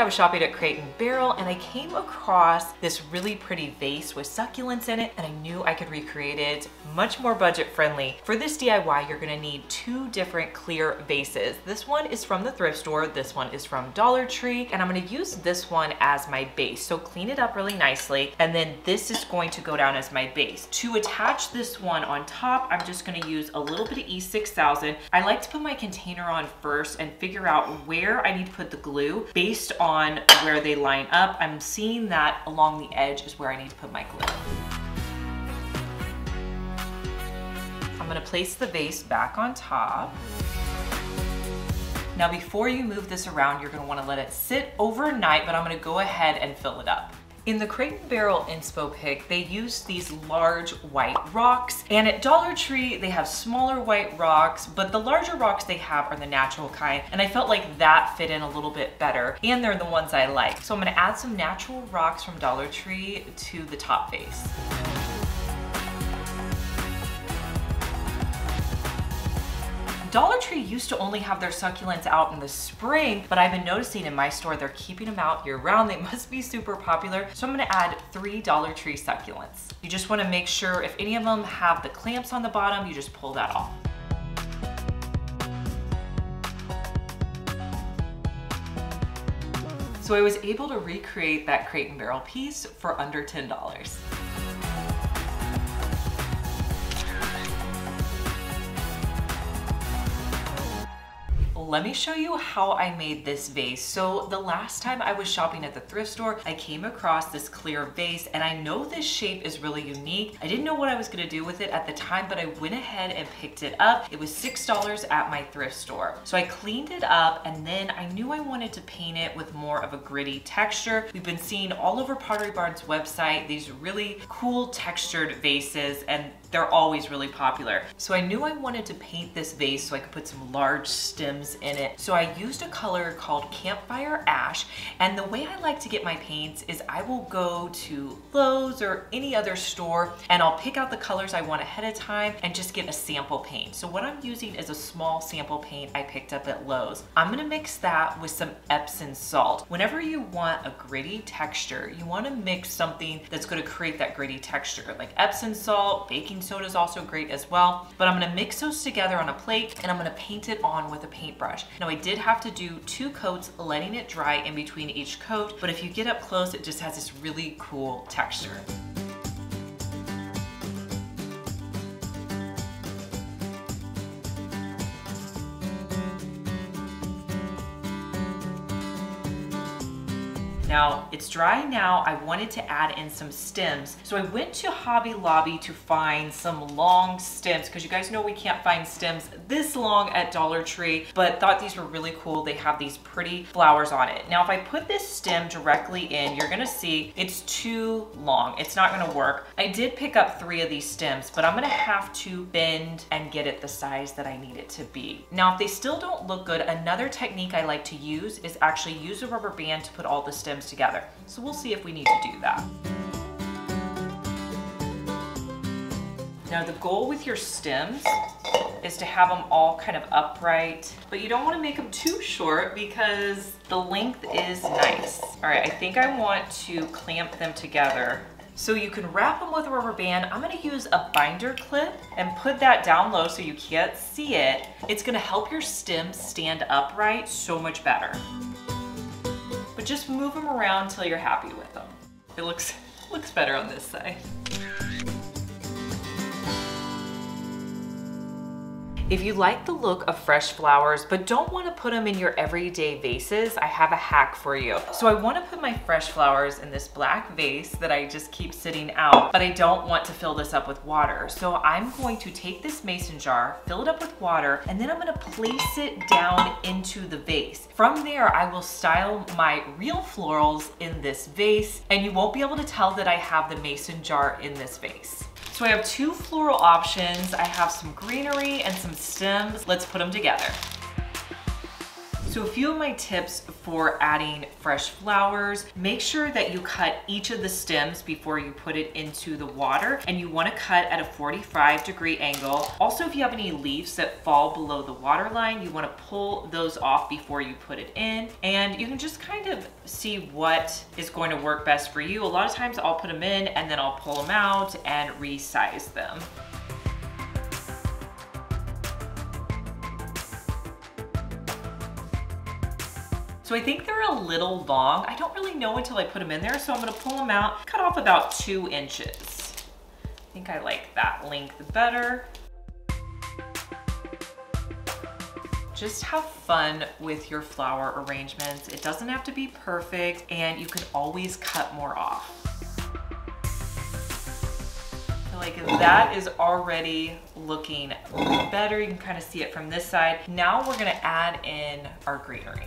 I was shopping at Crate & Barrel and I came across this really pretty vase with succulents in it, and I knew I could recreate it much more budget friendly. For this DIY, you're gonna need 2 different clear vases. This one is from the thrift store, this one is from Dollar Tree, and I'm gonna use this one as my base. So clean it up really nicely, and then this is going to go down as my base. To attach this one on top, I'm just gonna use a little bit of E6000. I like to put my container on first and figure out where I need to put the glue based on where they line up. I'm seeing that along the edge is where I need to put my glue. I'm gonna place the vase back on top. Now before you move this around, you're gonna wanna let it sit overnight, but I'm gonna go ahead and fill it up. In the Crate & Barrel inspo pick, they use these large white rocks, and at Dollar Tree, they have smaller white rocks, but the larger rocks they have are the natural kind, and I felt like that fit in a little bit better, and they're the ones I like. So I'm gonna add some natural rocks from Dollar Tree to the top vase. Dollar Tree used to only have their succulents out in the spring, but I've been noticing in my store they're keeping them out year round. They must be super popular. So I'm gonna add 3 Dollar Tree succulents. You just wanna make sure if any of them have the clamps on the bottom, you just pull that off. So I was able to recreate that Crate & Barrel piece for under $10. Let me show you how I made this vase. So the last time I was shopping at the thrift store, I came across this clear vase, and I know this shape is really unique. I didn't know what I was gonna do with it at the time, but I went ahead and picked it up. It was $6 at my thrift store. So I cleaned it up, and then I knew I wanted to paint it with more of a gritty texture. We've been seeing all over Pottery Barn's website these really cool textured vases, and they're always really popular. So I knew I wanted to paint this vase so I could put some large stems in it. So I used a color called Campfire Ash, and the way I like to get my paints is I will go to Lowe's or any other store, and I'll pick out the colors I want ahead of time and just get a sample paint. So what I'm using is a small sample paint I picked up at Lowe's. I'm gonna mix that with some Epsom salt. Whenever you want a gritty texture, you wanna mix something that's gonna create that gritty texture, like Epsom salt, baking soda is also great as well. But I'm gonna mix those together on a plate, and I'm gonna paint it on with a paintbrush. Now I did have to do 2 coats, letting it dry in between each coat, but if you get up close, it just has this really cool texture. Now it's dry now. I wanted to add in some stems. So I went to Hobby Lobby to find some long stems, because you guys know we can't find stems this long at Dollar Tree, but thought these were really cool. They have these pretty flowers on it. Now if I put this stem directly in, you're gonna see it's too long. It's not gonna work. I did pick up 3 of these stems, but I'm gonna have to bend and get it the size that I need it to be. Now if they still don't look good, another technique I like to use is actually use a rubber band to put all the stems together. So we'll see if we need to do that. Now the goal with your stems is to have them all kind of upright, but you don't want to make them too short because the length is nice. All right, I think I want to clamp them together. So you can wrap them with a rubber band. I'm gonna use a binder clip and put that down low so you can't see it. It's gonna help your stems stand upright so much better. But just move them around until you're happy with them. It looks better on this side. If you like the look of fresh flowers but don't want to put them in your everyday vases, I have a hack for you. So I want to put my fresh flowers in this black vase that I just keep sitting out, but I don't want to fill this up with water. So I'm going to take this mason jar, fill it up with water, and then I'm going to place it down into the vase. From there, I will style my real florals in this vase, and you won't be able to tell that I have the mason jar in this vase. So I have 2 floral options. I have some greenery and some stems. Let's put them together. So a few of my tips for adding fresh flowers: make sure that you cut each of the stems before you put it into the water, and you want to cut at a 45-degree angle. Also, if you have any leaves that fall below the water line, you want to pull those off before you put it in, and you can just kind of see what is going to work best for you. A lot of times I'll put them in and then I'll pull them out and resize them. So I think they're a little long. I don't really know until I put them in there, so I'm gonna pull them out, cut off about 2 inches. I think I like that length better. Just have fun with your flower arrangements. It doesn't have to be perfect, and you can always cut more off. So like that is already looking better. You can kind of see it from this side. Now we're gonna add in our greenery.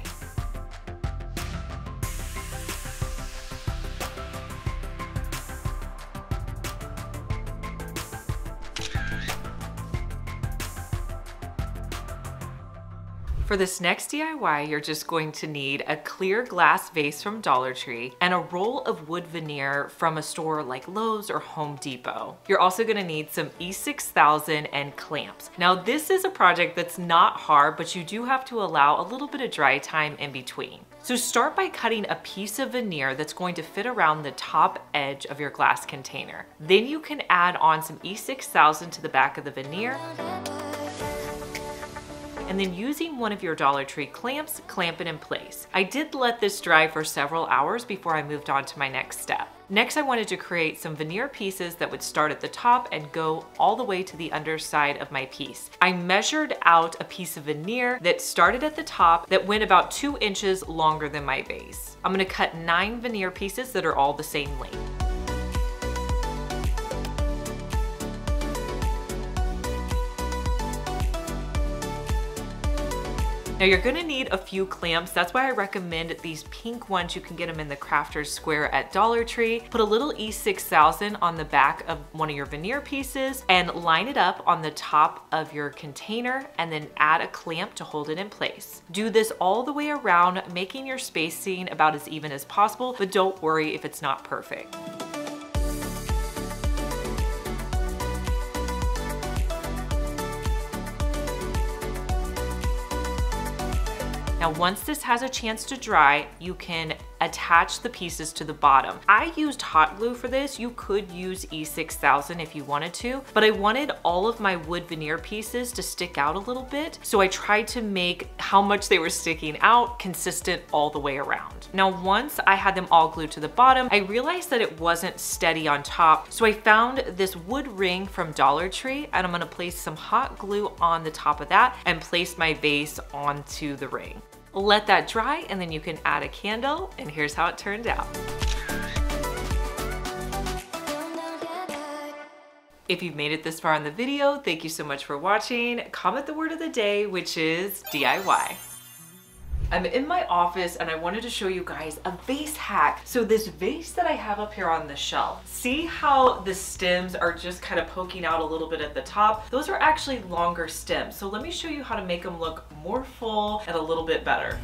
For this next DIY, you're just going to need a clear glass vase from Dollar Tree and a roll of wood veneer from a store like Lowe's or Home Depot. You're also gonna need some E6000 and clamps. Now this is a project that's not hard, but you do have to allow a little bit of dry time in between. So start by cutting a piece of veneer that's going to fit around the top edge of your glass container. Then you can add on some E6000 to the back of the veneer, and then using one of your Dollar Tree clamps, clamp it in place. I did let this dry for several hours before I moved on to my next step. Next, I wanted to create some veneer pieces that would start at the top and go all the way to the underside of my piece. I measured out a piece of veneer that started at the top that went about 2 inches longer than my vase. I'm gonna cut 9 veneer pieces that are all the same length. Now you're gonna need a few clamps. That's why I recommend these pink ones. You can get them in the Crafter's Square at Dollar Tree. Put a little E6000 on the back of one of your veneer pieces and line it up on the top of your container, and then add a clamp to hold it in place. Do this all the way around, making your spacing about as even as possible, but don't worry if it's not perfect. Now, once this has a chance to dry, you can attach the pieces to the bottom. I used hot glue for this. You could use E6000 if you wanted to, but I wanted all of my wood veneer pieces to stick out a little bit, so I tried to make how much they were sticking out consistent all the way around. Now, once I had them all glued to the bottom, I realized that it wasn't steady on top, so I found this wood ring from Dollar Tree, and I'm gonna place some hot glue on the top of that and place my vase onto the ring. Let that dry, and then you can add a candle, and here's how it turned out. If you've made it this far in the video, thank you so much for watching. Comment the word of the day, which is DIY. I'm in my office and I wanted to show you guys a vase hack. So this vase that I have up here on the shelf, see how the stems are just kind of poking out a little bit at the top? Those are actually longer stems. So let me show you how to make them look more full and a little bit better.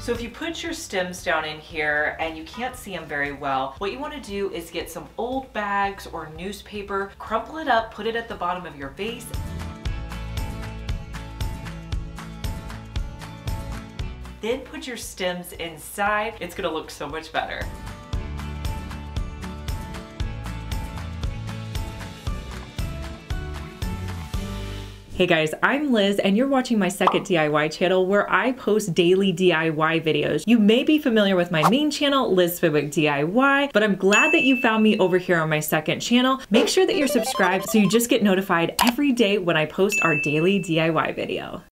So if you put your stems down in here and you can't see them very well, what you want to do is get some old bags or newspaper, crumple it up, put it at the bottom of your vase. Then put your stems inside. It's gonna look so much better. Hey guys, I'm Liz and you're watching my second DIY channel where I post daily DIY videos. You may be familiar with my main channel, Liz Fenwick DIY, but I'm glad that you found me over here on my second channel. Make sure that you're subscribed so you just get notified every day when I post our daily DIY video.